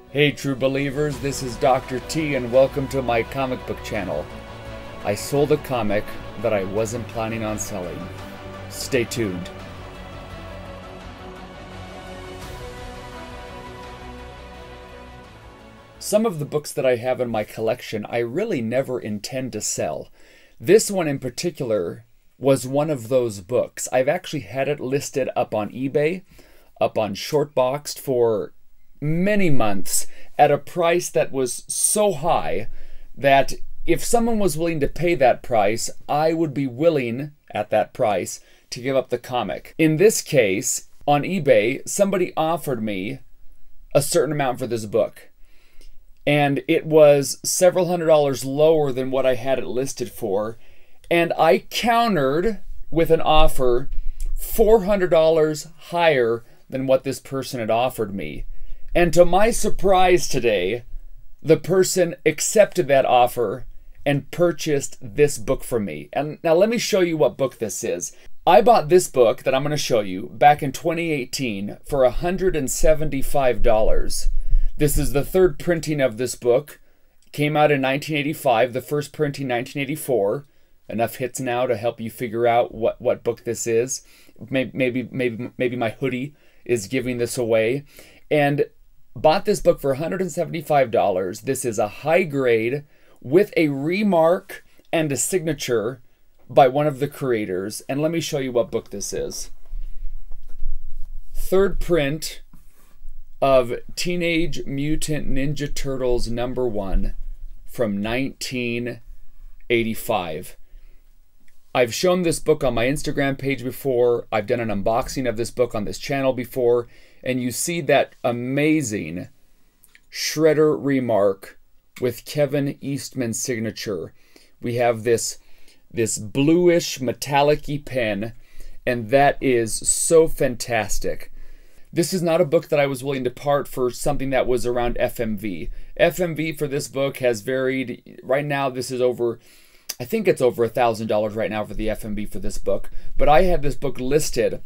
Hey true believers, this is Dr. T and welcome to my comic book channel. I sold a comic that I wasn't planning on selling. Stay tuned. Some of the books that I have in my collection I really never intend to sell. This one in particular was one of those books. I've actually had it listed up on eBay, up on Shortboxed for many months at a price that was so high that if someone was willing to pay that price, I would be willing at that price to give up the comic. In this case, on eBay, somebody offered me a certain amount for this book. And it was several $100s lower than what I had it listed for. And I countered with an offer $400 higher than what this person had offered me. And to my surprise today, the person accepted that offer and purchased this book from me. And now let me show you what book this is. I bought this book that I'm going to show you back in 2018 for $175. This is the third printing of this book. It came out in 1985, the first printing 1984. Enough hits now to help you figure out what book this is. Maybe my hoodie is giving this away. And bought this book for $175. This is a high grade with a remark and a signature by one of the creators. And let me show you what book this is. Third print of Teenage Mutant Ninja Turtles #1 from 1985. I've shown this book on my Instagram page before. I've done an unboxing of this book on this channel before. And you see that amazing Shredder remark with Kevin Eastman's signature. We have this bluish metallic-y pen, and that is so fantastic. This is not a book that I was willing to part for something that was around FMV. FMV for this book has varied. Right now, this is over, I think it's over $1,000 right now for the FMV for this book. But I had this book listed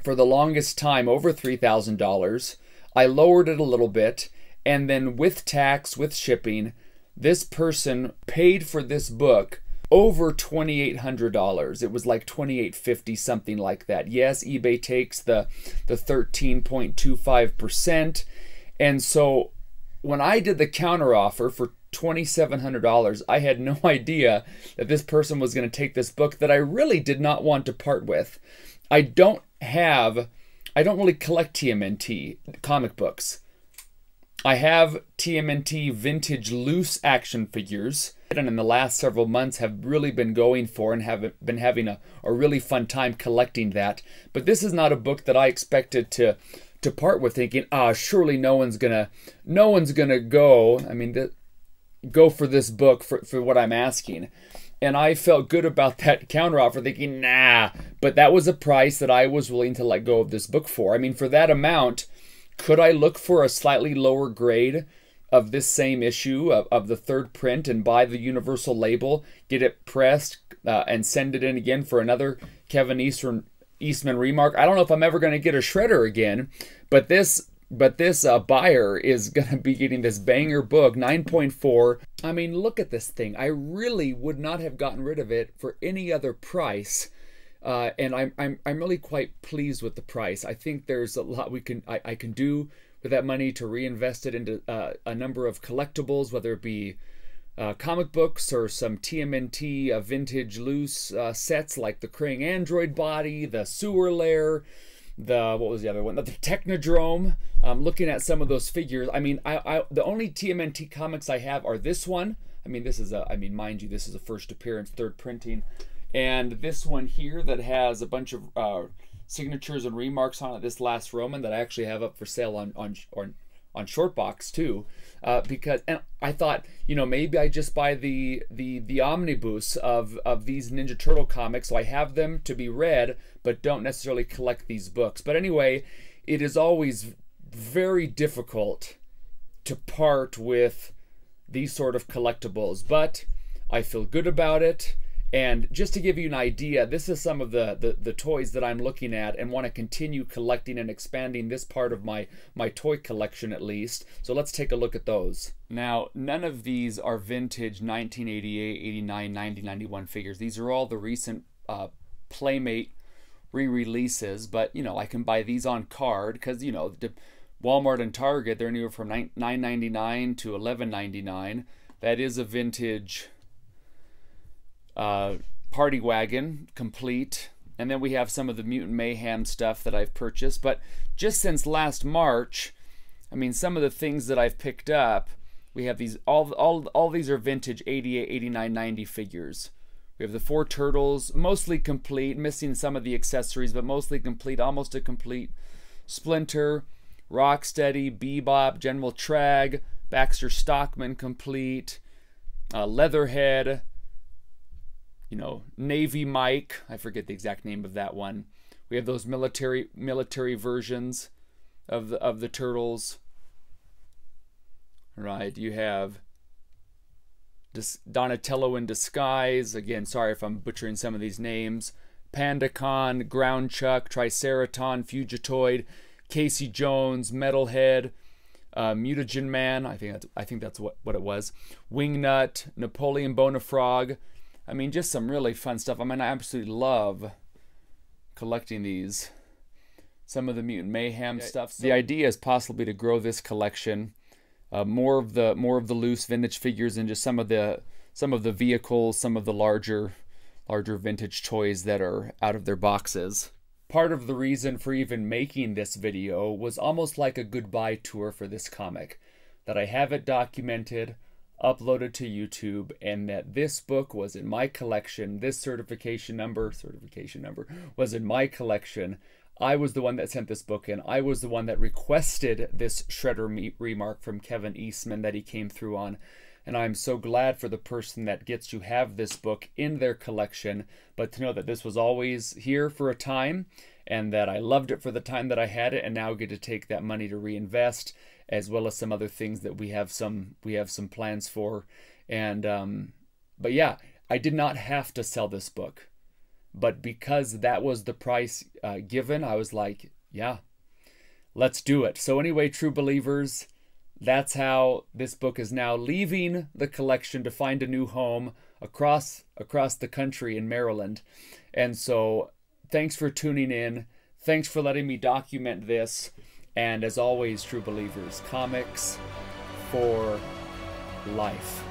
for the longest time over $3,000. I lowered it a little bit, and then with tax, with shipping, this person paid for this book over $2,800. It was like $2,850, something like that. Yes, eBay takes the 13.25%. And so when I did the counter offer for $2,700, I had no idea that this person was going to take this book that I really did not want to part with. I don't really collect TMNT comic books. I have TMNT vintage loose action figures, and in the last several months have really been going for and have been having a really fun time collecting that. But this is not a book that I expected to part with, thinking, surely no one's gonna go. I mean, go for this book for what I'm asking. And I felt good about that counteroffer, thinking, nah. But that was a price that I was willing to let go of this book for. I mean, for that amount, could I look for a slightly lower grade of this same issue of the third print and buy the universal label, get it pressed, and send it in again for another Kevin Eastman remark? I don't know if I'm ever going to get a Shredder again, but this buyer is going to be getting this banger book, 9.4. I mean, look at this thing. I really would not have gotten rid of it for any other price. And I'm really quite pleased with the price. I think there's a lot I can do with that money to reinvest it into a number of collectibles, whether it be comic books or some TMNT vintage loose sets like the Krang Android body, the Sewer Lair, what was the other one? The Technodrome. Looking at some of those figures, I mean, the only TMNT comics I have are this one. I mean, this is mind you, this is a first appearance, third printing, and this one here that has a bunch of signatures and remarks on it. This Last Roman that I actually have up for sale on Shortbox too, because and I thought, you know, maybe I just buy the omnibus of these Ninja Turtle comics, so I have them to be read, but don't necessarily collect these books. But anyway, it is always very difficult to part with these sort of collectibles, but I feel good about it, And just to give you an idea, this is some of the toys that I'm looking at and want to continue collecting and expanding this part of my toy collection at least. So let's take a look at those. Now, none of these are vintage 1988, 89, 90, 91 figures. These are all the recent Playmate re-releases, but you know, I can buy these on card because, you know, Walmart and Target, they're anywhere from $9.99 to $11.99. That is a vintage Party Wagon complete. And then we have some of the Mutant Mayhem stuff that I've purchased. But just since last March, I mean, some of the things that I've picked up, we have these, all these are vintage 88, 89, 90 figures. We have the 4 turtles, mostly complete, missing some of the accessories, but mostly complete, almost a complete. Splinter, Rocksteady, Bebop, General Trag, Baxter Stockman complete, Leatherhead, you know, Navy Mike, I forget the exact name of that one. We have those military versions of the turtles. Right, you have Donatello in Disguise. Again, sorry if I'm butchering some of these names. Pandacon, Ground Chuck, Triceraton, Fugitoid, Casey Jones, Metalhead, Mutagen Man. I think that's what it was. Wingnut, Napoleon Bonafrog. I mean, just some really fun stuff. I mean, I absolutely love collecting these. Some of the Mutant Mayhem stuff. The idea is possibly to grow this collection. More of the loose vintage figures and just some of the vehicles, some of the larger vintage toys that are out of their boxes. Part of the reason for even making this video was almost like a goodbye tour for this comic. That I have it documented, uploaded to YouTube, and that this book was in my collection. This certification number was in my collection. I was the one that sent this book in. I was the one that requested this Shredder remark from Kevin Eastman that he came through on. And I'm so glad for the person that gets to have this book in their collection, but to know that this was always here for a time and that I loved it for the time that I had it, and now get to take that money to reinvest, as well as some other things that we have some plans for. And but yeah, I did not have to sell this book, but because that was the price given, I was like, yeah, let's do it. So anyway, true believers, that's how this book is now leaving the collection to find a new home across the country in Maryland. And so thanks for tuning in. Thanks for letting me document this. And as always, true believers, comics for life.